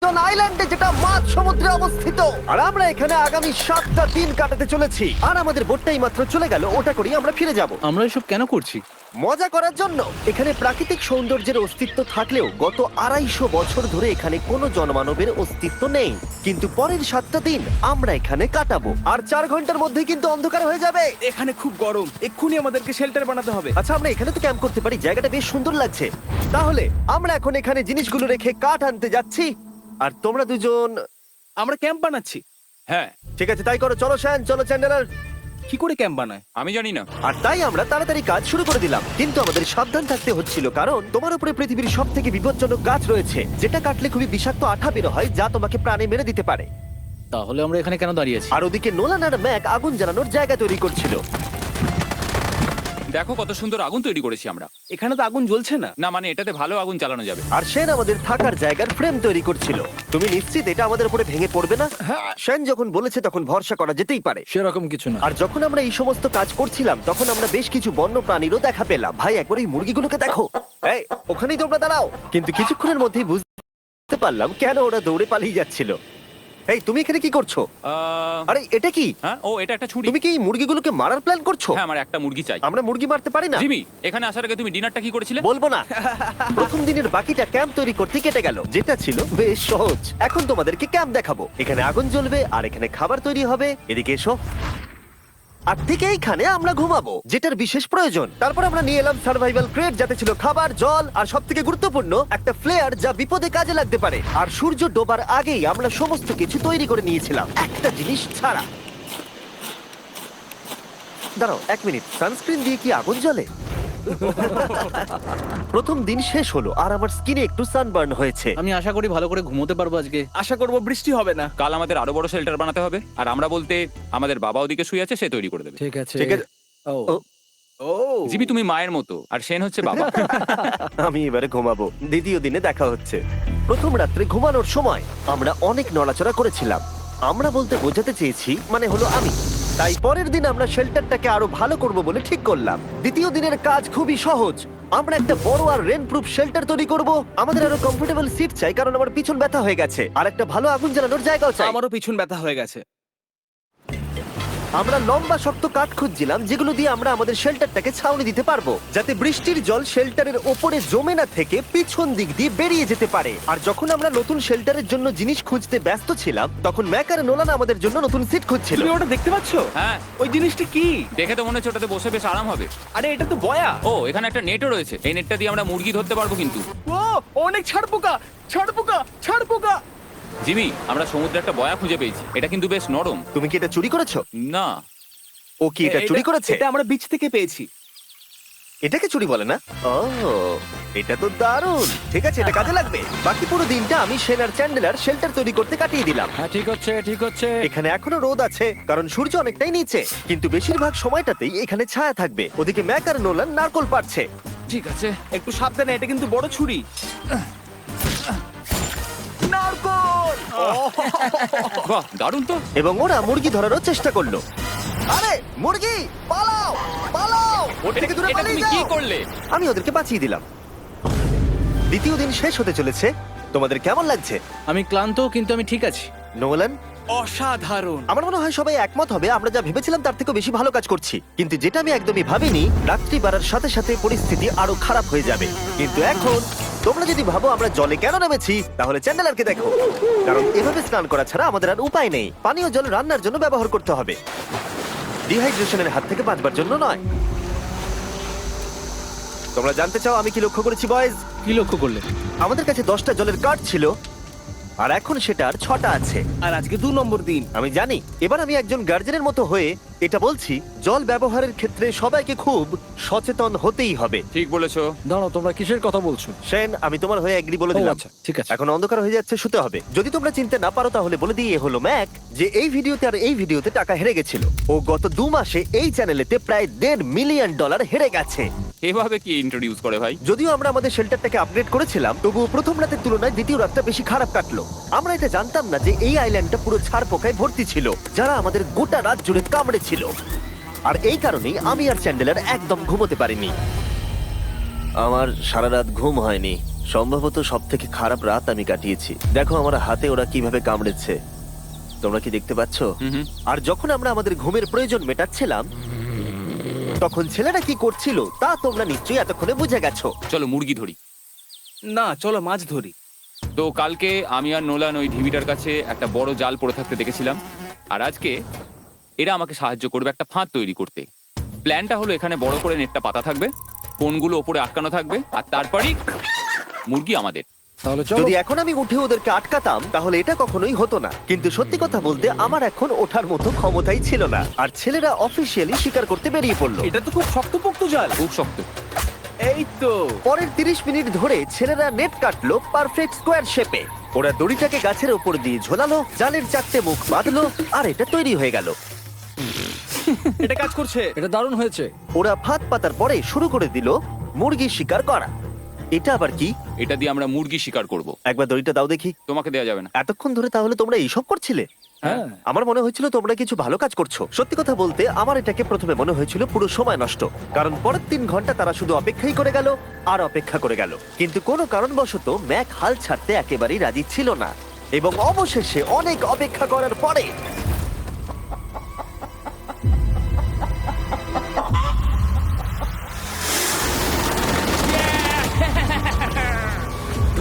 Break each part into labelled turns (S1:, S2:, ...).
S1: আইল্যান্ডে, যেটা মাঝ সমুদ্রে অবস্থিত। আর আমরা এখানে আগামী 7টা দিন কাটাতে চলেছি। আর আমাদের বোটটাই মাত্র চলে গেল, ওটা করেই আমরা ফিরে যাব
S2: আমরা এসব কেন করছি?
S1: মজা করার জন্য। এখানে প্রাকৃতিক সৌন্দর্যের অস্তিত্ব থাকলেও গত 250 বছর ধরে এখানে কোনো জনমানবের অস্তিত্ব নেই। কিন্তু পরের 7টা দিন আমরা এখানে কাটাবো, আর 4 ঘন্টার মধ্যে কিন্তু অন্ধকার হয়ে যাবে।
S3: এখানে খুব গরম, এক্ষুনি আমাদেরকে শেল্টার বানাতে হবে।
S1: আচ্ছা, আমরা এখানে তো ক্যাম্প করতে পারি, জায়গাটা বেশ সুন্দর লাগছে। তাহলে আমরা এখন এখানে জিনিসগুলো রেখে কাঠ আনতে যাচ্ছি, আর তোমরা দুজন।
S3: আমরা ক্যাম্প বানাচ্ছি।
S4: হ্যাঁ,
S1: ঠিক আছে, তাই করো। চলো শ্যান, চলো চ্যান্ডেলার।
S3: কি করে ক্যাম্প বানায়?
S4: আমি জানি না।
S1: আর তাই আমরা তাড়াতাড়ি কাজ শুরু করে দিলাম, কিন্তু আমাদের সাবধান থাকতে হচ্ছিল, কারণ তোমার উপরে পৃথিবীর সব থেকে বিপজ্জনক গাছ রয়েছে, যেটা কাটলে খুবই বিষাক্ত আঠা বের হয়, যা তোমাকে প্রাণে মেরে দিতে পারে।
S2: তাহলে আমরা এখানে কেন দাঁড়িয়ে আছি?
S1: আর ওদিকে নোলান আর ম্যাক আগুন জ্বালানোর জায়গা তৈরি করছিল।
S4: দেখো কত সুন্দর আগুন তৈরি করেছি আমরা।
S3: এখানে তো আগুন জ্বলছে না।
S4: না মানে এটাতে ভালো আগুন চালানো যাবে।
S1: আর সেন আমাদের থাকার জায়গার ফ্রেম তৈরি করছিল। তুমি নিশ্চিত এটা আমাদের উপরে ভেঙে পড়বে না? সেন যখন বলেছে তখন ভরসা করা যেতেই পারে।
S2: সেরকম কিছু না।
S1: আর যখন আমরা এই সমস্ত কাজ করছিলাম, তখন আমরা বেশ কিছু বন্য প্রাণীরও দেখা পেলাম। ভাই, একবার এই মুরগিগুলোকে দেখো। এই, ওখানেই তোমরা দাঁড়াও। কিন্তু কিছুক্ষণের মধ্যেই বুঝতে পারলাম কেন ওরা দৌড়ে পালিয়ে যাচ্ছিল। এই, তুমি এখানে কি করছো? আরে, এটা কি?
S4: হ্যাঁ, ও এটা একটা ছুরি।
S1: তুমি কি এই মুরগিগুলোকে মারার প্ল্যান করছো?
S4: হ্যাঁ, আমার একটা মুরগি চাই।
S1: আমরা মুরগি মারতে পারি না।
S4: জিমি, এখানে আসার আগে তুমি ডিনারটা কি করেছিলে?
S1: বলবো না। প্রথম দিনের বাকিটা ক্যাম্প তৈরি করতে কেটে গেল, যেটা ছিল বেশ সহজ। এখন তোমাদেরকে ক্যাম্প দেখাবো। এখানে আগুন জ্বলবে আর এখানে খাবার তৈরি হবে। এদিকে এসো। আর ঠিক এইখানে আমরা ঘুমাবো, যেটার বিশেষ প্রয়োজন। তারপর আমরা নিয়ে এলাম সার্ভাইভাল ক্রেট, যাতে ছিল খাবার, জল আর সবথেকে গুরুত্বপূর্ণ একটা ফ্লেয়ার, যা বিপদে কাজে লাগতে পারে। আর সূর্য ডোবার আগেই আমরা সমস্ত কিছু তৈরি করে নিয়েছিলাম, একটা জিনিস ছাড়া। দাঁড়াও 1 মিনিট, সানস্ক্রিন দিয়ে কি আগুন জ্বলে? প্রথম দিন শেষ হলো আর আমার স্কিনে একটু সানবার্ন হয়েছে।
S2: আমি আশা করি ভালো করে ঘুমোতে পারবো আজকে।
S3: আশা করব বৃষ্টি হবে না।
S4: কাল আমাদের আরো বড় শেল্টার বানাতে হবে। আর আমরা বলতে আমাদের বাবা ওদিকে শুয়ে আছে, সে তৈরি করে দেবে।
S2: ঠিক আছে।
S1: ঠিক আছে।
S2: ও
S1: ও,
S3: ও
S4: জিমি, তুমি মায়ের মতো আর সেন হচ্ছে বাবা।
S1: আমি এবারে ঘুমাবো। দ্বিতীয় দিনে দেখা হচ্ছে। প্রথম রাত্রে ঘুমানোর সময় আমরা অনেক নড়াচড়া করেছিলাম। আমরা বলতে বোঝাতে চেয়েছি, মানে হলো আমি। তাই পরের দিন আমরা শেল্টারটাকে আরো ভালো করব বলে ঠিক করলাম। দ্বিতীয় দিনের কাজ খুবই সহজ। আমরা একটা বড় আর রেন প্রুফ শেল্টার তৈরি করব। আমাদের আরো কমফোর্টেবল সিট চাই, কারণ আমার পিছন ব্যথা হয়ে গেছে। আর একটা ভালো আগুন জ্বালানোর জায়গাও চাই।
S3: আমারও পিছন ব্যথা হয়ে গেছে।
S1: আমরা লম্বা শক্ত কাঠ খুঁজছিলাম, যেগুলো দিয়ে আমরা আমাদের শেল্টারটাকে ছাউনি দিতে পারবো, যাতে বৃষ্টির জল শেল্টারের ওপরে জমে না থেকে পিছন দিক দিয়ে বেরিয়ে যেতে পারে। আর যখন আমরা নতুন শেল্টারের জন্য জিনিস খুঁজতে ব্যস্ত ছিলাম, তখন ম্যাক আর নোলান আমাদের জন্য নতুন সিট খুঁজছিল।
S3: তুমি ওটা দেখতে পাচ্ছো?
S4: হ্যাঁ,
S3: ওই জিনিসটা কি?
S4: দেখে তো মনে হচ্ছে ওটাতে বসে বেশ আরাম হবে।
S3: আরে এটা তো বয়া।
S4: ও, এখানে একটা নেটও রয়েছে। এই নেটটা দিয়ে আমরা মুরগি ধরতে পারবো। কিন্তু
S3: ও অনেক ছাড় পোকা, ছাড় পোকা, ছাড় পোকা।
S4: জিমি, আমরা সমুদ্রে একটা বয়া খুঁজে পেয়েছি। এটা কিন্তু বেশ নরম।
S1: তুমি কি এটা চুরি করেছো?
S4: না,
S1: ও কি এটা চুরি করেছে?
S3: এটা আমরা বিচ থেকে পেয়েছি।
S1: এটাকে চুরি বলে না? ও, এটা তো দারুণ। ঠিক আছে, এটা কাজে লাগবে। বাকি পুরো দিনটা আমি সেন আর চ্যান্ডেলার শেল্টার তৈরি করতে কাটিয়ে দিলাম।
S2: হ্যাঁ, ঠিক হচ্ছে, ঠিক হচ্ছে।
S1: এখানে এখনো রোদ আছে, কারণ সূর্য অনেকটাই নিচে, কিন্তু বেশিরভাগ সময়টাতেই এখানে ছায়া থাকবে। ওদিকে ম্যাক আর নোলান নারকোল পাড়ছে।
S4: ঠিক আছে।
S3: একটু সাবধানে, এটা কিন্তু বড় ছুরি। নারকোল।
S4: বাহ, দারুণ তো।
S1: এবং ওরা মুরগি ধরারও চেষ্টা করলো। আরে মুরগি, পালাও পালাও! এটাকে দূরে
S4: এটা
S1: পালিয়ে
S4: তুমি কি
S1: যাও।
S4: করলে?
S1: আমি ওদেরকে বাঁচিয়ে দিলাম। দ্বিতীয় দিন শেষ হতে চলেছে। তোমাদের কেমন লাগছে?
S2: আমি ক্লান্ত, কিন্তু আমি ঠিক আছি।
S1: নোলান?
S3: অসাধারণ।
S1: আমার মনে হয় সবাই একমত হবে, আমরা যা ভেবেছিলাম তার থেকে বেশি ভালো কাজ করছি। কিন্তু যেটা আমি একদমই ভাবিনি, রাত্রি বাড়ার সাথে সাথে পরিস্থিতি আরো খারাপ হয়ে যাবে। কিন্তু এখন তোমরা যদি ভাবো আমরা জলে কেন নেমেছি, তাহলে চ্যান্ডেলারকে দেখো। কারণ এভাবে স্নান করা ছাড়া আমাদের আর উপায় নেই। পানীয় জল রান্নার জন্য ব্যবহার করতে হবে, ডিহাইড্রেশনের হাত থেকে বাঁচবার জন্য নয়। তোমরা জানতে চাও আমি কি লক্ষ্য করেছি বয়েজ?
S2: কি লক্ষ্য করলে?
S1: আমাদের কাছে 10টা জলের কার্ড ছিল, আর এখন সেটা আর 6টা আছে।
S3: আর আজকে 2 নম্বর দিন।
S1: আমি জানি। এবার আমি একজন গার্জেনের মতো হয়ে এটা বলছি, জল ব্যবহারের ক্ষেত্রে সবাইকে খুব সচেতন হতেই হবে।
S4: ঠিক বলেছো।
S2: দাঁড়াও, তোমরা কিসের কথা বলছো?
S1: সেন, আমি তোমার হয়ে এগ্রি বলে
S2: ও,
S1: দিলাম।
S2: আচ্ছা, ঠিক আছে।
S1: এখন অন্ধকার হয়ে যাচ্ছে, শুতে হবে। যদি তোমরা চিনতে না পারো তাহলে বলে দিয়ে হলো ম্যাক, যে এই ভিডিওতে আর এই ভিডিওতে টাকা হেরে গেছিল। ও গত 2 মাসে এই চ্যানেলেতে প্রায় $1.5 মিলিয়ন হেরে গেছে।
S4: এভাবে কি ইন্ট্রোডিউস করে ভাই?
S1: যদিও আমরা আমাদের শেল্টারটাকে আপগ্রেড করেছিলাম, তবুও প্রথম রাতের তুলনায় দ্বিতীয় রাতটা বেশি খারাপ কাটলো। আমরা এটা জানতাম না যে এই আইল্যান্ডটা পুরো ছাড় পোকায় ভর্তি ছিল, যারা আমাদের গোটা রাত জুড়ে কামড়েছিল। আর এই কারণেই আমি আর চ্যান্ডেলার একদম ঘুমোতে পারিনি। আমার সারা রাত ঘুম হয়নি। সম্ভবত সব থেকে খারাপ রাত আমি কাটিয়েছি। দেখো আমার হাতে ওরা কিভাবে কামড়েছে, তোমরা কি দেখতে পাচ্ছ?
S4: হুম।
S1: আর যখন আমরা আমাদের ঘুমের প্রয়োজন মেটাচ্ছিলাম, তখন ছেলেরা কি করছিল তা তোমরা নিশ্চয়ই এতক্ষণে বুঝে গেছো।
S4: চলো মুরগি ধরি।
S3: না, চলো মাছ ধরি।
S4: তো কালকে আমি আর নোলান ওই ঢিবিটার কাছে একটা বড় জাল পড়ে থাকতে দেখেছিলাম, আর আজকে এরা আমাকে সাহায্য করবে একটা ফাঁদ তৈরি করতে। প্ল্যানটা হলো এখানে বড় করে নেটটা পাতা থাকবে, কোনগুলো ওপরে আটকানো থাকবে, আর তারপরেই মুরগি আমাদের।
S2: তাহলে চলো।
S1: যদি এখন আমি উঠে ওদেরকে আটকাতাম তাহলে এটা কখনোই হতো না, কিন্তু সত্যি কথা বলতে আমার এখন ওঠার মতো ক্ষমতাই ছিল না। আর ছেলেরা অফিসিয়ালি স্বীকার করতে বেরিয়ে পড়লো।
S3: এটা তো খুব শক্তপোক্ত জাল।
S4: খুব শক্ত।
S3: এই তো।
S1: পরের 30 মিনিট ধরে ছেলেরা নেট কাটলো পারফেক্ট স্কোয়ার শেপে। ওরা দড়িটাকে গাছের উপর দিয়ে ঝোলালো, জালের 4টে মুখ বাঁধলো, আর এটা তৈরি হয়ে গেল।
S3: এটা কাজ করছে।
S2: এটা দারুণ হয়েছে।
S1: ওরা ফাঁদ পাতার পরে শুরু করে দিল মুরগি শিকার করা। এটা আবার কি?
S4: এটা দিয়ে আমরা মুরগি শিকার করব।
S1: একবার দড়িটা দাও দেখি।
S4: তোমাকে দেওয়া যাবে না।
S1: এতক্ষণ ধরে তাহলে তোমরা এইসব করছিলে?
S2: হ্যাঁ।
S1: আমার মনে হয়েছিল তোমরা কিছু ভালো কাজ করছো। সত্যি কথা বলতে আমার এটাকে প্রথমে মনে হয়েছিল পুরো সময় নষ্ট, কারণ পরের 3 ঘন্টা তারা শুধু অপেক্ষাই করে গেল আর অপেক্ষা করে গেল। কিন্তু কোনো কারণবশত ম্যাক হাল ছাড়তে একেবারেই রাজি ছিল না, এবং অবশেষে অনেক অপেক্ষা করার পরে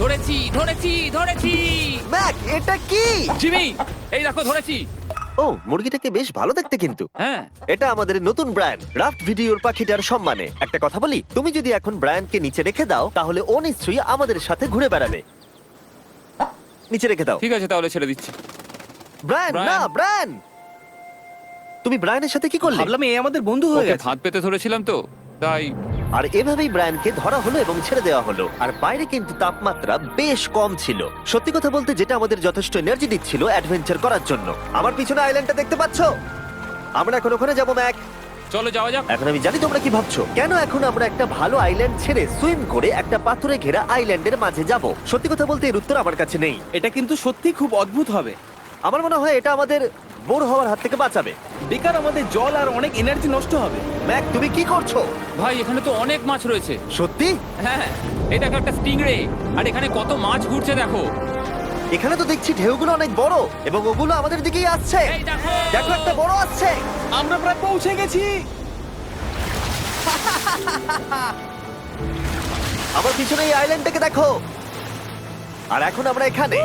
S4: ধরেছি ধরেছি ধরেছি।
S1: ম্যাক, এটা কি?
S4: জিমি, এই দেখো ধরেছি।
S1: ও, মুরগিটাকে বেশ ভালো দেখতে কিন্তু।
S4: হ্যাঁ।
S1: এটা আমাদের নতুন ব্র্যান্ড রাফট ভিডিওর পাখিটার সম্মানে। একটা কথা বলি, তুমি যদি এখন ব্র্যান্ডকে নিচে রেখে দাও তাহলে ও নিশ্চয়ই আমাদের সাথে ঘুরে বেড়াবে। নিচে রেখে দাও।
S4: ঠিক আছে, তাহলে ছেড়ে দিচ্ছি।
S1: ব্রায়ান, না
S4: ব্রায়ান।
S1: ব্রায়ান, তুমি ব্রায়ানের সাথে কি করলে?
S3: ভাবলাম এই আমাদের বন্ধু হয়ে
S4: ওকে
S3: গেছে।
S4: ফাঁদ পেতে ধরেছিলাম তো, তাই।
S1: আর এভাবেই ব্রায়ানকে ধরা হলো এবং ছেড়ে দেওয়া হলো। আর বাইরে কিন্তু তাপমাত্রা বেশ কম ছিল। সত্যি কথা বলতে যেটা আমাদের যথেষ্ট এনার্জি দিচ্ছিল অ্যাডভেঞ্চার করার জন্য। আমার পিছনে আইল্যান্ডটা দেখতে পাচ্ছো? আমরা এখন ওখানে যাবো ম্যাক।
S4: চলো যাওয়া যাক।
S1: এখন আমি জানি তোমরা কি ভাবছো, কেন এখন আমরা একটা ভালো আইল্যান্ড ছেড়ে সুইম করে একটা পাথরে ঘেরা আইল্যান্ডের মাঝে যাব? সত্যি কথা বলতে এর উত্তর আমার কাছে নেই।
S3: এটা কিন্তু সত্যি খুব অদ্ভুত হবে।
S1: আমার মনে হয় এটা আমাদের বোর হওয়ার হাত থেকে বাঁচাবে।
S3: বেকার আমাদের জল আর অনেক এনার্জি নষ্ট হবে।
S1: ম্যাক, তুমি কি করছো?
S4: ভাই এখানে তো অনেক মাছ রয়েছে।
S1: সত্যি?
S4: হ্যাঁ, এই দেখো একটা স্টিংরে, আর এখানে কত মাছ ঘুরছে দেখো।
S1: এখানে তো দেখছি ঢেউগুলো অনেক বড় এবং ওগুলো আমাদের দিকেই আসছে।
S4: এই দেখো।
S1: দেখো, একটা বড় আসছে।
S3: আমরা প্রায় পৌঁছে গেছি।
S1: আমার পিছনে এই আইল্যান্ডটাকে দেখো। আর এখন আমরা এখানে।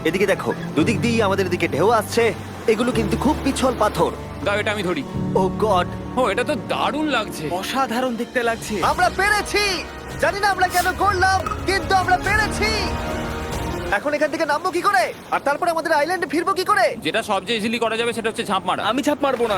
S1: এদিকে দেখো, দুদিক দিয়ে আমাদের দিকে ঢেউ আসছে। এগুলো কিন্তু খুব পিছল পাথর।
S4: দাও এটা আমি ধরি।
S1: ও গড,
S4: ও, এটা তো দারুণ লাগছে।
S3: অসাধারণ দেখতে লাগছে।
S1: আমরা পেরেছি। জানি না আমরা কেন করলাম, কিন্তু আমরা পেরেছি। এখন এখান থেকে নামবো কি করে, আর তারপরে আমাদের আইল্যান্ডে ফিরবো কি করে?
S4: যেটা সবচেয়ে ইজিলি করা যাবে সেটা হচ্ছে ঝাঁপ মারা।
S3: আমি ছাপ মারবো না।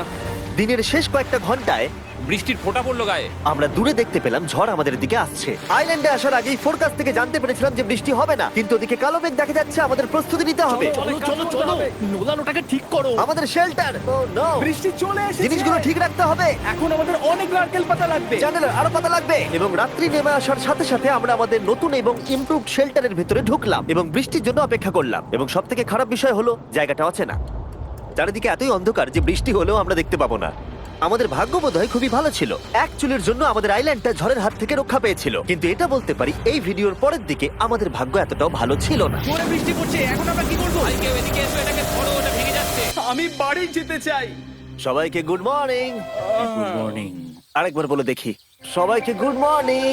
S1: দিনের শেষ কয়েকটা ঘন্টায়
S4: বৃষ্টির ফোঁটা পড়লো গায়ে।
S1: আমরা দূরে দেখতে পেলাম ঝড় আমাদের দিকে আসছে। আইল্যান্ডে আসার আগেই ফোরকাস্ট থেকে জানতে পেরেছিলাম যে বৃষ্টি হবে না, কিন্তু ওদিকে কালো মেঘ দেখা যাচ্ছে। আমাদের প্রস্তুতি নিতে হবে।
S3: চলো চলো চলো, নোলান ওটাকে ঠিক করো।
S1: আমাদের শেল্টার, ও নো,
S3: বৃষ্টি চলে এসেছে।
S1: জিনিসগুলো ঠিক রাখতে হবে।
S3: এখন আমাদের অনেক নারকেল পাতা লাগবে।
S1: জানালার আরো পাতা লাগবে। এবং রাত্রি নেমে আসার সাথে সাথে আমরা আমাদের নতুন এবং ইমপ্রুভড শেল্টারের ভিতরে ঢুকলাম এবং বৃষ্টির জন্য অপেক্ষা করলাম। এবং সব থেকে খারাপ বিষয় হলো জায়গাটা অচেনা। চারিদিকে এতই অন্ধকার যে বৃষ্টি হলেও আমরা দেখতে পাবো না। আমাদের ভাগ্য বোধহয় খুবই ভালো ছিল। এক চুলের জন্য আমাদের আইল্যান্ডটা ঝড়ের হাত থেকে রক্ষা পেয়েছিল, কিন্তু এটা বলতে পারি এই ভিডিওর পরের দিকে আমাদের ভাগ্য এতটাও ভালো ছিল না।
S3: জোরে বৃষ্টি পড়ছে, এখন আমরা কি করব?
S4: ভাই কেউ এদিকে এসো, এটাকে ধরো, ওটা ভেঙে যাচ্ছে।
S3: আমি বাড়ি যেতে চাই।
S1: সবাইকে গুড মর্নিং।
S2: Good morning.
S1: আরেকবার বলে দেখি, সবাইকে গুড মর্নিং।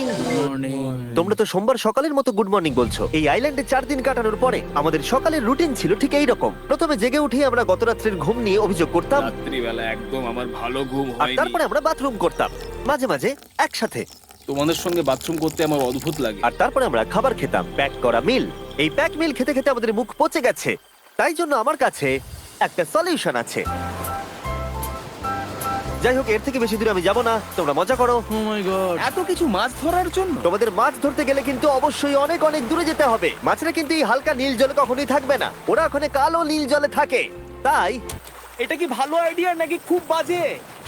S1: তোমরা তো সোমবার সকালের মতো গুড মর্নিং বলছো। এই আইল্যান্ডে 4 দিন কাটানোর পরে আমাদের সকালের রুটিন ছিল ঠিক এই রকম। প্রথমে জেগে উঠে আমরা গত রাত্রের ঘুম নিয়ে অভিযোগ করতাম,
S3: রাত্রিবেলা একদম আমার ভালো ঘুম
S1: আর
S3: হয়নি।
S1: তারপরে আমরা বাথরুম করতাম, মাঝে মাঝে একসাথে।
S3: তোমাদের সঙ্গে বাথরুম করতে আমার অদ্ভুত লাগে।
S1: আর তারপরে আমরা খাবার খেতাম, প্যাক করা মিল। এই প্যাক মিল খেতে খেতে আমাদের মুখ পচে গেছে। তাই জন্য আমার কাছে একটা সলিউশন আছে। যাই হোক, এর থেকে বেশি দূরে আমি যাব না, তোমরা মজা করো।
S2: ও মাই গড।
S3: এত কিছু মাছ ধরার জন্য?
S1: তোমাদের মাছ ধরতে গেলে কিন্তু অবশ্যই অনেক অনেক দূরে যেতে হবে। মাছেরা কিন্তু এই হালকা নীল জলে কখনোই থাকবে না, ওরা ওখানে কালো নীল জলে থাকে। তাই
S3: এটা কি ভালো আইডিয়া নাকি খুব বাজে?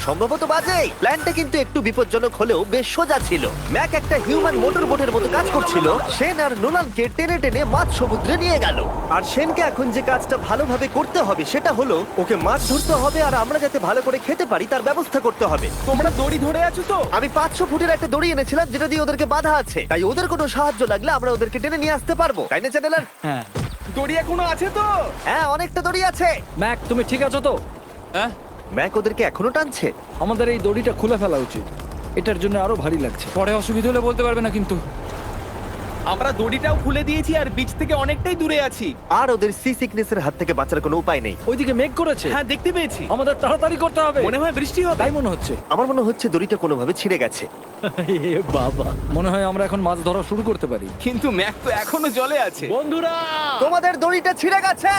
S1: সম্ভবত বাজে। প্ল্যানটা কিন্তু একটু বিপজ্জনক হলেও বেশ সোজা ছিল। ম্যাক একটা হিউম্যান মোটর বোটের মতো কাজ করছিল। শেন আর নোলানকে টেনে টেনে মাছ সমুদ্রে নিয়ে গেল। আর শেনকে এখন যে কাজটা ভালোভাবে করতে হবে সেটা হলো ওকে মাছ ধরতে হবে, আর আমরা যাতে ভালো করে খেতে পারি তার ব্যবস্থা করতে হবে।
S3: তোমরা দড়ি ধরে আছো তো?
S1: আমি 500 ফুটের একটা দড়ি এনেছিলাম যেটা দিয়ে ওদেরকে বাঁধা আছে, তাই ওদের কোনো সাহায্য লাগলে আমরা ওদেরকে টেনে নিয়ে আসতে পারবো, তাই না চ্যানেলার?
S2: হ্যাঁ।
S3: দড়ি এখনো আছে তো?
S1: হ্যাঁ, অনেকটা দড়ি আছে।
S2: ম্যাক, তুমি ঠিক আছো তো?
S4: হ্যাঁ,
S1: ম্যাক ওদেরকে এখনো টানছে।
S2: আমাদের এই দড়িটা খুলে ফেলা উচিত, এটার জন্য আরো ভারী লাগছে।
S4: পরে অসুবিধা হলে বলতে পারবে না কিন্তু।
S3: আমরা দড়িটাও খুলে দিয়েছি আর বিচ থেকে অনেকটাই দূরে আছি।
S1: আর ওদের সি সিকনেসের হাত থেকে বাঁচার কোনো উপায় নেই।
S2: ওইদিকে মেঘ করেছে।
S3: হ্যাঁ, দেখতে পেয়েছি।
S2: আমাদের তাড়াতাড়ি করতে হবে।
S3: মনে হয় বৃষ্টি হবে।
S2: তাই মনে হচ্ছে।
S1: আমার মনে হচ্ছে দড়িটা কোনোভাবে ছিঁড়ে গেছে।
S2: এ বাবা, মনে হয় আমরা এখন মাছ ধরা শুরু করতে পারি।
S3: কিন্তু ম্যাক তো এখনো জলে আছে।
S2: বন্ধুরা,
S1: তোমাদের দড়িটা ছিঁড়ে গেছে।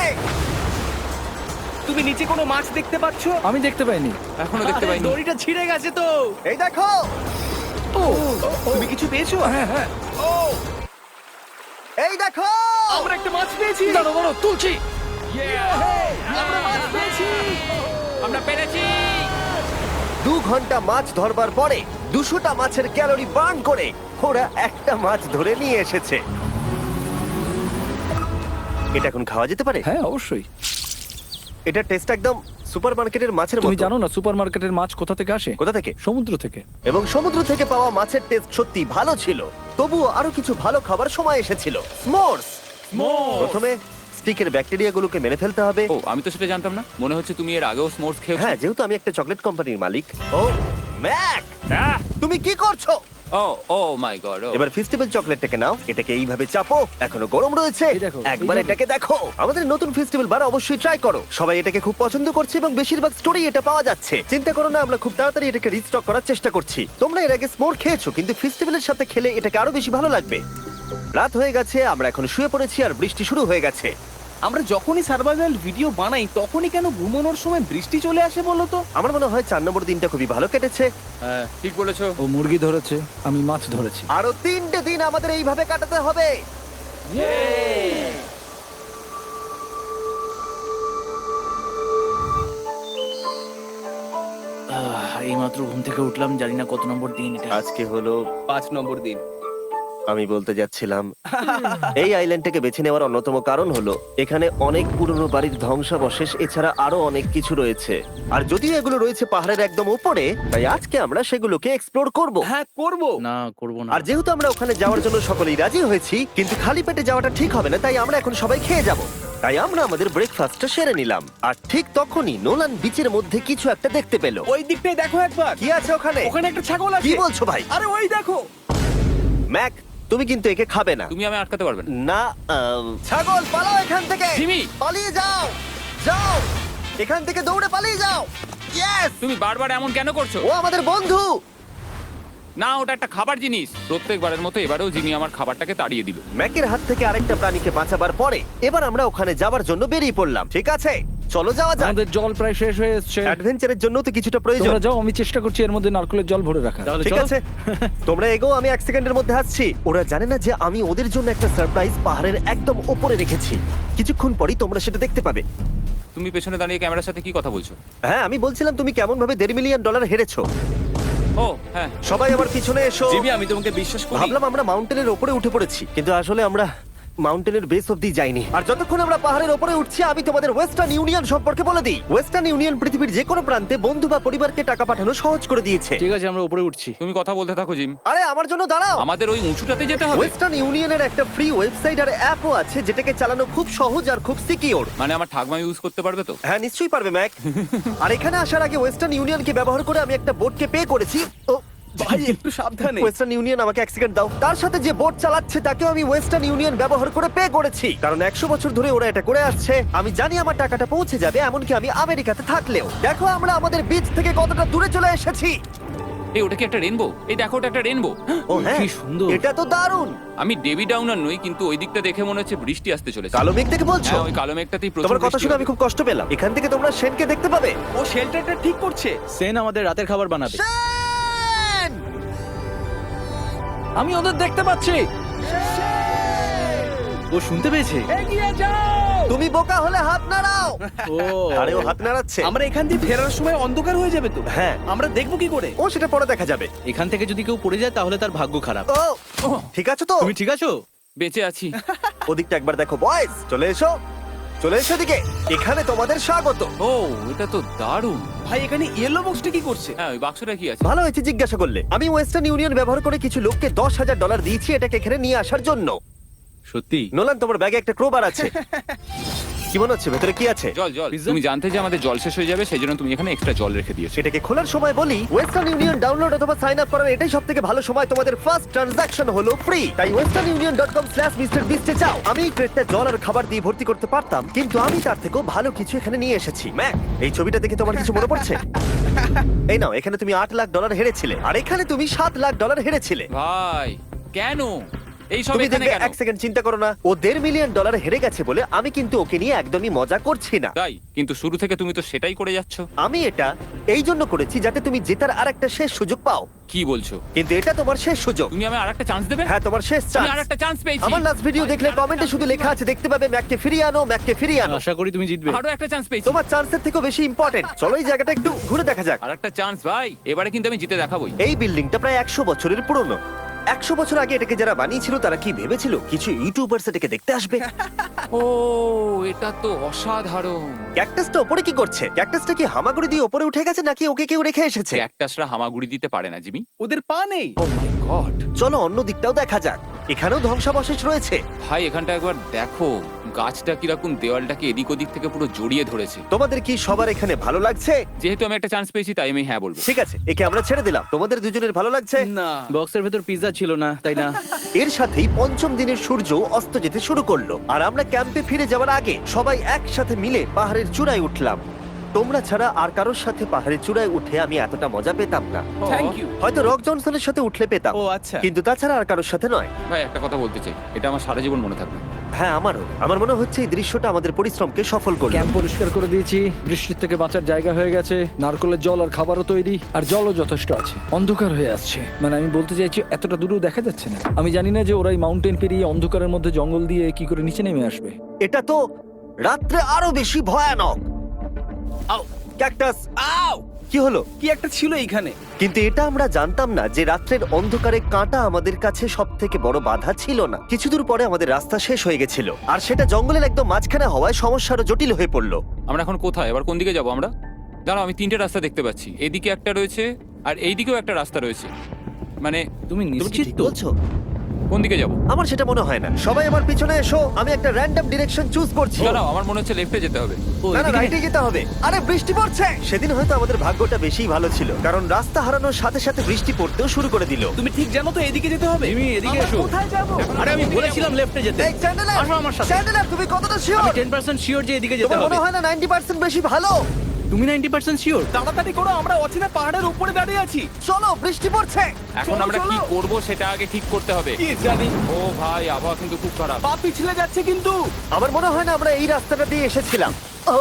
S3: তুমি নিচে কোনো মাছ দেখতে পাচ্ছো?
S2: আমি দেখতে পাইনি।
S4: এখনো দেখতে পাইনি।
S3: দড়িটা ছিঁড়ে গেছে তো।
S1: এই দেখো।
S3: তুমি কিছু পেয়েছো?
S2: হ্যাঁ হ্যাঁ,
S3: ও,
S1: এই দেখো।
S3: আমরা একটা মাছ পেয়েছি।
S2: দাঁড়ো দাঁড়ো, তুলছি।
S3: আমরা মাছ পেয়েছি।
S4: আমরা পেরেছি।
S1: 2 ঘন্টা মাছ ধরবার পরে 200টা মাছের ক্যালোরি বার্ন করে ওরা একটা মাছ ধরে নিয়ে এসেছে। এটা এখন খাওয়া যেতে পারে?
S2: হ্যাঁ অবশ্যই।
S1: এটা টেস্ট একদম সুপারমার্কেটের মাছের
S2: তুমি
S1: মতো।
S2: জানো না সুপারমার্কেটের মাছ কোথা থেকে আসে?
S1: কোথা থেকে?
S2: সমুদ্র থেকে।
S1: এবং সমুদ্র থেকে পাওয়া মাছের টেস্ট সত্যি ভালো ছিল। তবুও আরো কিছু ভালো খাবার সময় এসেছিল। স্মোর্স। প্রথমে স্টিকের ব্যাকটেরিয়াগুলোকে মেরে ফেলতে হবে।
S4: ও, আমি তো সেটা জানতাম না। মনে হচ্ছে তুমি এর আগেও স্মোর্স খেয়েছো।
S1: হ্যাঁ, যেহেতু আমি একটা চকলেট কোম্পানির মালিক। ও ম্যাক, তুমি কি করছো?
S4: ও ও মাই গড।
S1: এবার ফেস্টিভ্যাল চকলেটটাকে নাও, এটাকে এইভাবে চাপো, এখনো গরম রয়েছে।
S2: এই দেখো,
S1: একবার
S2: এইভাবে।
S1: এটাকে দেখো। আমাদের নতুন ফেস্টিভ্যাল বার অবশ্যই ট্রাই করো। সবাই এটাকে খুব পছন্দ করছে এবং বেশিরভাগ স্টোরি এটা পাওয়া যাচ্ছে। চিন্তা করো না, আমরা খুব তাড়াতাড়ি এটাকে রিস্টক করার চেষ্টা করছি। তোমরা এর আগে স্মোর খেয়েছো, কিন্তু ফেস্টিভ্যালের সাথে খেলে এটাকে আরো বেশি ভালো লাগবে। রাত হয়ে গেছে, আমরা এখন শুয়ে পড়েছি আর বৃষ্টি শুরু হয়ে গেছে।
S3: আমরা যখনই সার্ভাইভাল ভিডিও বানাই তখনই কেন ঘুমানোর সময় বৃষ্টি চলে আসে বলো তো?
S1: আমার মনে হয় 4 নম্বর দিনটা খুবই ভালো কেটেছে।
S4: হ্যাঁ, ঠিক বলেছো।
S2: ও মুরগি ধরেছে, আমি মাছ ধরেছি।
S1: আরো 3টে দিন আমাদের এইভাবে কাটাতে হবে।
S5: এইমাত্র ঘুম থেকে উঠলাম, জানি না কত নম্বর দিন এটা।
S1: আজকে হলো
S3: 5 নম্বর দিন।
S1: আমি বলতে যাচ্ছিলাম এই আইল্যান্ডটাকে বেছে নেওয়ার অন্যতম কারণ হলো এখানে অনেক পুরনো বাড়ির ধ্বংসাবশেষ, এছাড়া আরো অনেক কিছু রয়েছে। আর যদিও এগুলো রয়েছে পাহাড়ের একদম উপরে, তাই আজকে আমরা সেগুলোকে এক্সপ্লোর করব।
S3: হ্যাঁ, করব।
S5: না, করবো না।
S1: আর যেহেতু আমরা ওখানে যাওয়ার জন্য সকলেই রাজি হয়েছি, কিন্তু খালি পেটে যাওয়াটা ঠিক হবে না, তাই আমরা এখন সবাই খেয়ে যাব। তাই আমরা আমাদের ব্রেকফাস্টটা সেরে নিলাম। আর ঠিক তখনই নোলান বিচের মধ্যে কিছু একটা দেখতে পেল।
S3: ওই দিকটাই দেখো একবার।
S1: কি আছে ওখানে?
S3: ওখানে একটা ছাগল আছে।
S1: কি বলছো ভাই?
S3: আরে ওই দেখো।
S1: ম্যাক, তুমি কিন্তু একে খাবে না।
S4: তুমি আমি আটকাতে পারবে না।
S1: না, ছাগল পালাও এখান থেকে।
S4: জিমি!
S1: পালিয়ে যাও, যাও এখান থেকে, দৌড়ে পালিয়ে যাও। ইয়েস!
S4: তুমি বারবার এমন কেন করছো?
S1: ও আমাদের বন্ধু।
S4: না, ওটা একটা খাবার জিনিস। প্রত্যেকবারের মতো এবারেও জিমি আমার খাবারটাকে তাড়িয়ে দিল।
S1: ম্যাকের হাত থেকে আরেকটা প্রাণীকে বাঁচাবার পরে এবার আমরা ওখানে যাবার জন্য বেরিয়ে পড়লাম। ঠিক আছে, চলো যাওয়া যাক।
S2: আমাদের জল প্রায় শেষ হয়ে এসছে।
S1: অ্যাডভেঞ্চারের জন্য তো কিছুটা প্রয়োজন।
S2: তোমরা যাও, আমি চেষ্টা করছি এর মধ্যে নারকেলের জল ভরে রাখা।
S5: তাহলে
S1: ঠিক
S5: চলো।
S1: আছে, তোমরা এগো, আমি 1 সেকেন্ডের মধ্যে আসছি। ওরা জানে না যে আমি ওদের জন্য একটা সারপ্রাইজ পাহাড়ের একদম উপরে রেখেছি। কিছুক্ষণ পরেই তোমরা সেটা দেখতে পাবে।
S4: তুমি পেছনে দাঁড়িয়ে ক্যামেরার সাথে কি কথা বলছো?
S1: হ্যাঁ, আমি বলছিলাম তুমি কেমন ভাবে $1.5 মিলিয়ন হেরেছো।
S4: ও হ্যাঁ,
S1: সবাই আমার পিছনে এসো।
S3: জিমি, আমি তোমাকে বিশ্বাস করি।
S1: ভাবলাম আমরা মাউন্টেনের উপরে উঠে পড়েছি, কিন্তু আসলে আমরা মাউন্টেনের বেস অব্দি যাইনি। আর যতক্ষণ আমরা পাহাড়ের উপরে উঠছি, আমি তোমাদের ওয়েস্টার্ন ইউনিয়ন সম্পর্কে বলে দিই। ওয়েস্টার্ন ইউনিয়ন পৃথিবীর যে কোনো প্রান্তে বন্ধু বা পরিবারকে টাকা পাঠানো সহজ করে দিয়েছে।
S5: ঠিক আছে, আমরা উপরে উঠছি।
S4: তুমি কথা বলতে থাকো জিম।
S1: আরে আমার জন্য দাঁড়াও।
S4: আমাদের ওই উঁচুটাতে যেতে হবে।
S1: ওয়েস্টার্ন ইউনিয়নের একটা ফ্রি ওয়েবসাইট আর অ্যাপও আছে, যেটাকে চালানো খুব সহজ আর খুব সিকিউর।
S4: মানে আমার ঠাকমা ইউজ করতে পারবে তো?
S1: হ্যাঁ, নিশ্চয়ই পারবে ম্যাক। আর এখানে আসার আগে ওয়েস্টার্ন ইউনিয়নকে ব্যবহার করে আমি একটা বোটকে পে করেছি। ও
S3: ভাই, একটু সাবধানে।
S1: ওয়েস্টার্ন ইউনিয়ন আমাকে 1 সেকেন্ড দাও। তার সাথে যে বোট চালাচ্ছে তাকেও আমি ওয়েস্টার্ন ইউনিয়ন ব্যবহার করে পে করেছি, কারণ 100 বছর ধরে ওরা এটা করে আসছে। আমি জানি আমার টাকাটা পৌঁছে যাবে, এমনকি আমি আমেরিকাতে থাকলেও। দেখো আমরা আমাদের বিচ থেকে কতটা দূরে চলে এসেছি।
S4: এই, ওটা কি একটা রেনবো? এই দেখো, ওটা একটা রেনবো।
S1: ও হ্যাঁ,
S5: কি সুন্দর।
S1: এটা তো দারুণ।
S4: আমি ডেভি ডাউনার নই, কিন্তু ওই দিকটা দেখে মনে হচ্ছে বৃষ্টি আসতে চলেছে।
S1: কালো মেঘ থেকে বলছো?
S4: হ্যাঁ, ওই কালো মেঘটাতেই প্রচুর
S1: তোমার কথা
S4: বৃষ্টি
S1: শুনে
S4: হবে।
S1: আমি খুব কষ্ট পেলাম। এখান থেকে তোমরা শেনকে দেখতে পাবে।
S3: ও শেল্টারটা ঠিক করছে।
S5: সেন আমাদের রাতের খাবার বানাবে।
S1: শেন!
S2: আমি ওদের দেখতে পাচ্ছি।
S5: ও শুনতে পেয়েছে।
S3: এগিয়ে যাও।
S1: তুমি বোকা হলে হাত নাড়াও।
S3: ও
S1: আরে ও হাত নাড়াচ্ছে।
S3: আমরা এখান দিয়ে ফেরার সময় অন্ধকার হয়ে যাবে তো।
S1: হ্যাঁ।
S3: আমরা দেখবো কি করে?
S1: ও সেটা পরে দেখা যাবে।
S5: এখান থেকে যদি কেউ পড়ে যায় তাহলে তার ভাগ্য খারাপ।
S1: ও ঠিক আছে তো?
S5: তুমি ঠিক আছো?
S4: বেঁচে আছি।
S1: ওদিকটা একবার দেখো বয়েজ, চলে এসো, চলে এসো দিকে। এখানে তোমাদের স্বাগত।
S4: ও এটা তো দারুণ।
S3: ভাই এখানে ইয়েলো বক্সটা কি করছে?
S4: হ্যাঁ ওই বাক্সটা কি আছে?
S1: ভালো হয়েছে জিজ্ঞাসা করলে। আমি ওয়েস্টার্ন ইউনিয়ন ব্যবহার করে কিছু লোককে $10,000 দিয়েছি এটাকে এখানে নিয়ে আসার জন্য।
S5: সত্যি?
S1: নোলান, তোমার ব্যাগে একটা ক্রোবার আছে। কি মনে হচ্ছে ভেতরে কি আছে?
S4: জল জল। তুমি জানতে যে আমাদের জল শেষ হয়ে যাবে সেই জন্য তুমি এখানে এক্সট্রা জল রেখে দিয়েছো।
S1: সেটাকে খোলার সময় বলি, ওয়েস্টার্ন ইউনিয়ন ডাউনলোড অথবা সাইন আপ করার এটাই সবথেকে ভালো সময়। তোমাদের ফার্স্ট ট্রানজাকশন হলো ফ্রি। তাই westernunion.com/MrBeast এ যাও। আমি এই ক্রেটটা জল আর খাবার দিয়ে ভর্তি করতে পারতাম, কিন্তু আমি তার থেকেও ভালো কিছু এখানে নিয়ে এসেছি। ম্যাক, এই ছবিটা দেখে তোমার কিছু মনে পড়ছে? এই নাও, এখানে তুমি $8 লাখ হেরেছিলে, আর এখানে তুমি $7 লাখ হেরেছিলে।
S4: ভাই কেন এই সব
S1: তুমি
S4: এখানে
S1: দেখবে,
S4: কেন?
S1: এক সেকেন্ড চিন্তা করো না। ও $1.5 মিলিয়ন হেরে গেছে বলে আমি কিন্তু ওকে নিয়ে একদমই মজা করছি না।
S4: তাই কিন্তু শুরু থেকে তুমি তো সেটাই করে যাচ্ছ।
S1: আমি এটা এই জন্য করেছি যাতে তুমি জেতার আরেকটা শেষ সুযোগ পাও,
S4: কি বলছো?
S1: কিন্তু এটা তোমার শেষ সুযোগ।
S4: তুমি আমায় আরেকটা চান্স দেবে?
S1: হ্যাঁ, তোমার শেষ
S4: আমি
S1: চান্স।
S4: আরেকটা চান্স পেয়েছি।
S1: আমার লাস্ট ভিডিও দেখলে কমেন্টে শুধু লেখা আছে, দেখতে পাবে ম্যাককে ফিরিয়ে আনো, ম্যাককে ফিরিয়ে আনো।
S5: আশা করি তুমি জিতবে।
S4: আরো একটা চান্স পেয়েছি।
S1: তোমার চান্সের থেকেও বেশি ইম্পর্টেন্ট। চলো এই জায়গাটা একটু ঘুরে দেখা যাক।
S4: আরেকটা চান্স ভাই, এবারে কিন্তু আমি জিতে দেখাবোই।
S1: এই বিল্ডিংটা প্রায় 100 বছরের পুরনো। 100 বছর আগে এটাকে যারা বানিয়েছিল তারা কি ভেবেছিল কিছু ইউটিউবার্স এটাকে দেখতে আসবে?
S4: ও এটা তো অসাধারণ।
S1: ক্যাকটাসটা উপরে কি করছে? ক্যাকটাসটা কি হামাগুড়ি দিয়ে উপরে উঠে গেছে নাকি ওকে কেউ রেখে এসেছে?
S4: ক্যাকটাসরা হামাগুড়ি দিতে পারে না জিমি।
S3: ওদের পা নেই।
S4: ও মাই গড।
S1: চলো অন্য দিকটাও দেখা যাক। এখানেও ধ্বংসাবশেষ রয়েছে।
S4: ভাই এখানটা একবার দেখো, গাছটা কিরকম দেওয়ালটাকে এদিক ওদিক থেকে পুরো জড়িয়ে ধরেছে।
S1: তোমাদের কি সবার এখানে ভালো লাগছে?
S4: যেহেতু আমি একটা চান্স পেয়েছি তাই আমি হ্যাঁ বলবো।
S1: ঠিক আছে, একে আমরা ছেড়ে দিলাম। তোমাদের দুজনের ভালো লাগছে?
S3: না।
S5: বক্সের ভেতর পিৎজা ছিল না, তাই না?
S1: এর সাথেই পঞ্চম দিনের সূর্য অস্ত যেতে শুরু করলো, আর আমরা ক্যাম্পে ফিরে যাওয়ার আগে সবাই একসাথে মিলে পাহাড়ের চূড়ায় উঠলাম। তোমরা ছাড়া আর কারোর সাথে পাহাড়ের চূড়ায় উঠে আমি এতটা মজা পেতাম না।
S3: Thank you.
S1: হয়তো রক জনসনের সাথে উঠলে পেতাম,
S3: ও আচ্ছা।
S1: কিন্তু তাছাড়া আর কারোর সাথে নয়।
S4: ভাই একটা কথা বলতে চাই, এটা আমার সারা জীবন মনে থাকবে।
S1: হ্যাঁ, আমারও। আমার মনে হচ্ছে এই দৃশ্যটা আমাদের পরিশ্রমকে সফল করলো।
S2: ক্যাম্প পরিষ্কার করে দিয়েছি, বৃষ্টির থেকে বাঁচার জায়গা হয়ে গেছে, নারকেলের জল আর খাবারও তৈরি, আর জলও যথেষ্ট আছে। অন্ধকার হয়ে আসছে, মানে আমি বলতে চাইছি এতটা দূরেও দেখা যাচ্ছে না। আমি জানি না যে ওরা এই মাউন্টেন পেরিয়ে অন্ধকারের মধ্যে জঙ্গল দিয়ে কি করে নিচে নেমে আসবে।
S1: এটা তো রাত্রে আরো বেশি ভয়ানক।
S3: আউ,
S1: ক্যাকটাস,
S3: আউ!
S1: কি হলো?
S3: কি একটা ছিল এইখানে।
S1: কিন্তু এটা আমরা জানতাম না যে রাত্রের অন্ধকারে কাঁটা আমাদের কাছে সব থেকে বড় বাধা ছিল না। কিছু দূর পরে আমাদের রাস্তা শেষ হয়ে গেছিল, আর সেটা জঙ্গলের একদম মাঝখানে হওয়ায় সমস্যা আরো জটিল হয়ে পড়লো।
S4: আমরা এখন কোথায়, এবার কোন দিকে যাবো আমরা? দাঁড়াও, আমি তিনটে রাস্তা দেখতে পাচ্ছি। এদিকে একটা রয়েছে আর এইদিকেও একটা রাস্তা রয়েছে। মানে
S5: তুমি
S1: তুমি কি
S5: নিশ্চিত
S1: ঠিক
S5: তো?
S1: বলছো?
S4: কোন দিকে যাবো?
S1: আমার সেটা মনে হয় না। সবাই আমার পিছনে এসো, আমি একটা র্যান্ডম ডিরেকশন চুজ করছি।
S4: দাঁড়াও, আমার মনে হচ্ছে লেফটে যেতে হবে।
S5: ও,
S1: না না,
S5: এদিকে?
S1: রাইটে যেতে হবে। আরে বৃষ্টি পড়ছে। সেদিন হয়তো আমাদের ভাগ্যটা বেশিই ভালো ছিল, কারণ রাস্তা হারানোর সাথে সাথে বৃষ্টি পড়তেও শুরু করে দিল।
S3: তুমি ঠিক জানো তো এদিকে যেতে হবে?
S5: জিমি, এদিকে
S3: আমরা
S5: এসো।
S3: কোথায় যাব?
S5: আরে আমি বলেছিলাম লেফটে যেতে।
S1: এই চ্যান্ডেলার,
S5: আসো আমার সাথে।
S1: চ্যান্ডেলার, তুমি কতটা শিওর?
S5: আমি 10% শিওর যে এদিকে যেতে
S1: তোমার
S5: হবে।
S1: মনে হয় না 90% বেশি ভালো?
S5: তুমি 90% শিওর?
S3: তাড়াতাড়ি করো, আমরা অচেনা পাহাড়ের উপরে দাঁড়িয়ে আছি।
S1: চলো, বৃষ্টি পড়ছে।
S4: এখন
S3: চলো,
S4: আমরা কি
S3: চলো।
S4: করব সেটা আগে ঠিক করতে হবে।
S3: কি জানি,
S4: ও ভাই, আবহাওয়া কিন্তু খুব খারাপ।
S3: পা পিছলে যাচ্ছে কিন্তু।
S1: আমার মনে হয় না আমরা এই রাস্তাটা দিয়ে এসেছিলাম। ও,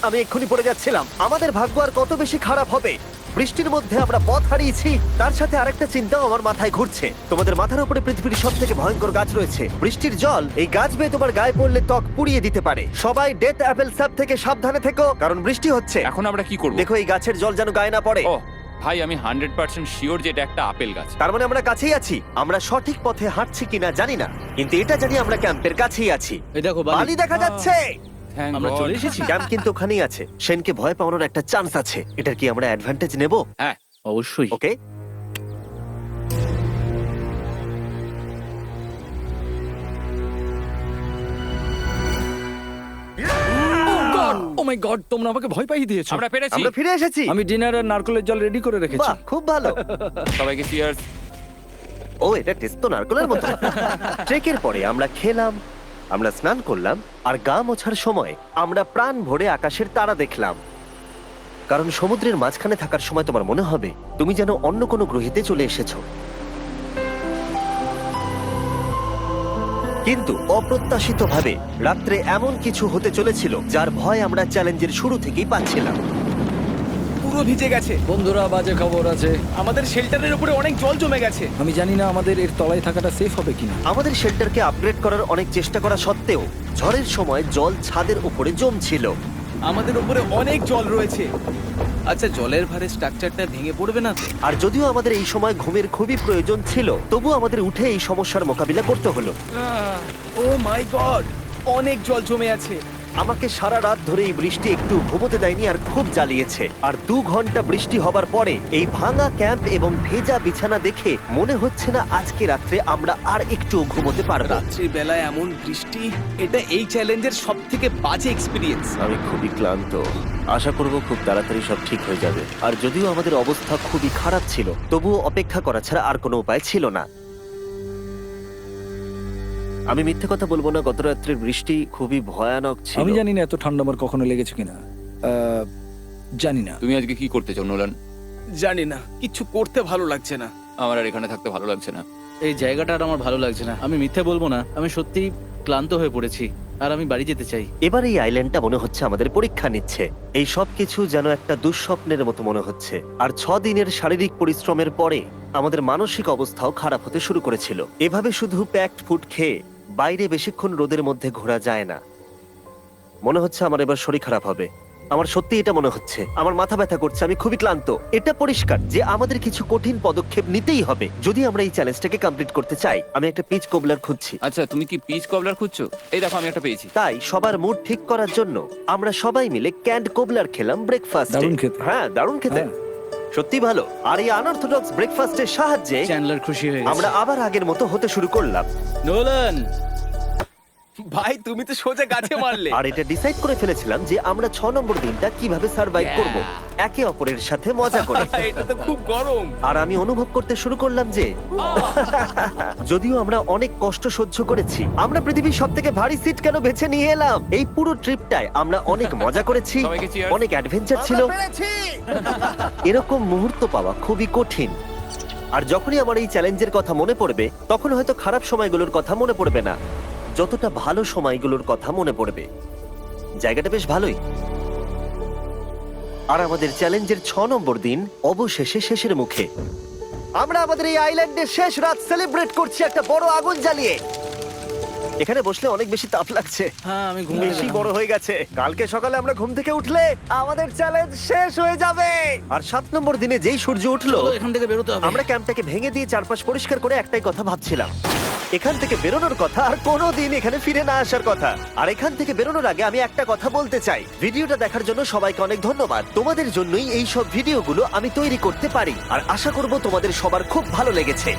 S1: আমি এক্ষুনি পড়ে যাচ্ছিলাম। আমাদের ভাগ্য আর কত বেশি খারাপ হবে। বৃষ্টির মধ্যে আমরা পথ হারিয়েছি, তার সাথে আরেকটা চিন্তাও আমার মাথায় ঘুরছে। তোমাদের মাথার উপরে পৃথিবীর সব থেকে ভয়ঙ্কর গাছ রয়েছে। বৃষ্টির জল এই গাছ বেয়ে তোমার গায়ে পড়লে ত্বক পুড়িয়ে দিতে পারে। সবাই ডেথ অ্যাপেল সাপ থেকে সাবধানে থেকো, কারণ বৃষ্টি হচ্ছে।
S4: এখন আমরা কি করব?
S1: দেখো এই গাছের জল যেন গায়ে না পড়ে।
S4: ও ভাই, আমি 100% শিওর যে এটা একটা আপেল গাছ।
S1: তার মানে আমরা কাছেই আছি। আমরা সঠিক পথে হাঁটছি কিনা জানি না, কিন্তু এটা জানি আমরা ক্যাম্পের কাছেই আছি।
S5: এই দেখো
S1: বালি
S5: বালি।
S1: দেখা যাচ্ছে।
S4: Thank
S5: আমরা
S4: God.
S5: চলে এসেছি।
S1: ক্যাম্প কিন্তু ওখানেই আছে। সেনকে ভয় পাওয়ানোর একটা চান্স আছে। এটার কি আমরা অ্যাডভান্টেজ নেব?
S4: হ্যাঁ,
S5: অবশ্যই।
S1: ওকে।
S2: ও মাই গড, তোমরা আমাকে ভয় পাইয়ে দিয়েছো।
S4: আমরা পেরেছি।
S1: আমরা ফিরে এসেছি।
S2: আমি ডিনার আর নারকেলের জল রেডি করে রেখেছি।
S1: বাহ, খুব ভালো।
S4: সবাইকে চিয়ার্স।
S1: ও, এটা টেস্ট তো নারকেলের মতো। ট্রেকের পরে আমরা খেলাম, আমরা স্নান করলাম, আর গা মোছার সময় আমরা প্রাণ ভরে আকাশের তারা দেখলাম। কারণ সমুদ্রের মাঝখানে থাকার সময় তোমার মনে হবে তুমি যেন অন্য কোনো গ্রহেতে চলে এসেছো। কিন্তু অপ্রত্যাশিতভাবে রাত্রে এমন কিছু হতে চলেছিল যার ভয় আমরা চ্যালেঞ্জের শুরু থেকেই পাচ্ছিলাম।
S3: পুরো ভিজে গেছে।
S2: বন্ধুরা, বাজে খবর আছে।
S3: আমাদের শেল্টারের উপরে অনেক জল জমে গেছে।
S2: আমি জানি না আমাদের এর তলায় থাকাটা সেফ হবে কিনা।
S1: আমাদের শেল্টারকে আপগ্রেড করার অনেক চেষ্টা করা সত্ত্বেও ঝড়ের সময় জল ছাদের উপরে জমছিল।
S3: আমাদের উপরে অনেক জল রয়েছে। আচ্ছা, জলের ভারে স্ট্রাকচারটা ভেঙে পড়বে না তো?
S1: আর যদিও আমাদের এই সময় ঘুমের খুবই প্রয়োজন ছিল, তবু আমাদের উঠে এই সমস্যার মোকাবিলা করতে হলো।
S3: ও মাই গড, অনেক জল জমে আছে।
S1: আমাকে সারা রাত ধরে এই বৃষ্টি একটু ঘুমোতে দেয়নি আর খুব জ্বালিয়েছে। আর 2 ঘন্টা বৃষ্টি হবার পরে এই ভাঙা ক্যাম্প এবং ভেজা বিছানা দেখে মনে হচ্ছে না আজকে রাত্রে আমরা আর একটু ঘুমোতে পারবো।
S3: রাত্রি বেলায় এমন বৃষ্টি, এটা এই চ্যালেঞ্জের সব থেকে বাজে এক্সপিরিয়েন্স।
S1: আমি খুবই ক্লান্ত। আশা করব খুব তাড়াতাড়ি সব ঠিক হয়ে যাবে। আর যদিও আমাদের অবস্থা খুবই খারাপ ছিল, তবুও অপেক্ষা করা ছাড়া আর কোনো উপায় ছিল না। আমি মিথ্যে কথা বলবো না, গত রাত্রের বৃষ্টি খুবই ভয়ানক ছিল।
S2: আমি জানি না এত ঠান্ডা আমার কখনো লেগেছে কিনা। জানি না।
S4: তুমি আজকে কি করতে চাও নোলান?
S3: জানি না, কিছু করতে ভালো লাগছে না।
S4: আমার আর এখানে থাকতে ভালো লাগছে না।
S5: এই জায়গাটা আর আমার ভালো লাগছে না। আমি মিথ্যে বলবো না, আমি সত্যিই ক্লান্ত হয়ে পড়েছি আর আমি বাড়ি যেতে চাই।
S1: এবার এই আইল্যান্ডটা মনে হচ্ছে আমাদের পরীক্ষা নিচ্ছে। এই সব কিছু যেন একটা দুঃস্বপ্নের মতো মনে হচ্ছে। আর 6 দিনের শারীরিক পরিশ্রমের পরে আমাদের মানসিক অবস্থাও খারাপ হতে শুরু করেছিল। এভাবে শুধু প্যাকড ফুড খেয়ে বাইরে বেশিক্ষণ রোদের মধ্যে ঘোরা যায় না। মনে হচ্ছে আমার এবার শরীর খারাপ হবে। আমার সত্যি এটা মনে হচ্ছে। আমার মাথা ব্যথা করছে, আমি খুবই ক্লান্ত। এটা পরিষ্কার যে আমাদের কিছু কঠিন পদক্ষেপ নিতেই হবে যদি আমরা এই চ্যালেঞ্জটাকে কমপ্লিট করতে চাই। আমি একটা পিচ কোবলার খুঁজছি।
S4: আচ্ছা, তুমি কি পিচ কবলার খুঁজছো? এই দেখো, আমি একটা পেয়েছি।
S1: তাই সবার মুড ঠিক করার জন্য আমরা সবাই মিলে ক্যান্ড কোবলার খেলাম ব্রেকফাস্টে।
S2: দারুণ খেতে।
S1: হ্যাঁ, দারুণ খেতে।
S2: হ্যাঁ।
S1: সত্যি ভালো। আর এই আনঅর্থোডক্স ব্রেকফাস্টের সাহায্যে
S5: চ্যান্ডলার খুশি হয়ে
S1: আমরা
S5: গেছে।
S1: আবার আগের মতো হতে শুরু করলাম।
S5: নোলান,
S3: ভাই, তুমি তো সোজা গাছে মারলে।
S1: আর এটা ডিসাইড করে ফেলেছিলাম যে আমরা 6 নম্বর দিনটা কিভাবে সার্ভাইভ করব, একে অপরের সাথে মজা করে।
S3: এটা তো খুব গরম।
S1: আর আমি অনুভব করতে শুরু করলাম যে যদিও আমরা অনেক কষ্ট সহ্য করেছি, আমরা পৃথিবীর সব থেকে ভারী সিট কেন বেছে নিয়ে এলাম। এই পুরো ট্রিপটায় আমরা অনেক মজা করেছি,
S4: সবাইকে cheers।
S1: অনেক অ্যাডভেঞ্চার ছিল। এরকম মুহূর্ত পাওয়া খুবই কঠিন। আর যখনই আমার এই চ্যালেঞ্জের কথা মনে পড়বে, তখন হয়তো খারাপ সময়গুলোর কথা মনে পড়বে না, যতটা ভালো সময়গুলোর কথা মনে পড়বে। জায়গাটা বেশ ভালোই। আর আমাদের চ্যালেঞ্জের 6 নম্বর দিন অবশেষে শেষের মুখে। আমরা আমাদের এই আইল্যান্ডের শেষ রাত সেলিব্রেট করছি একটা বড় আগুন জ্বালিয়ে। এখানে বসলে অনেক বেশি তাপ লাগছে।
S5: হ্যাঁ, আমি ঘুমিয়ে
S1: বেশি
S5: গেলাম।
S1: বড় হয়ে গেছে। কালকে সকালে আমরা ঘুম থেকে উঠলে আমাদের চ্যালেঞ্জ শেষ হয়ে যাবে। আর 7 নম্বর দিনে যেই সূর্য উঠলো,
S5: চলো, এখান থেকে বেরোতে হবে।
S1: আমরা ক্যাম্পটাকে ভেঙে দিয়ে চারপাশ পরিষ্কার করে একটাই কথা ভাবছিলাম, এখান থেকে বেরোনোর কথা আর কোনোদিন এখানে ফিরে না আসার কথা। আর এখান থেকে বেরোনোর আগে আমি একটা কথা বলতে চাই, ভিডিওটা দেখার জন্য সবাইকে অনেক ধন্যবাদ। তোমাদের জন্যই এই সব ভিডিওগুলো আমি তৈরি করতে পারি। আর আশা করব তোমাদের সবার খুব ভালো লেগেছে।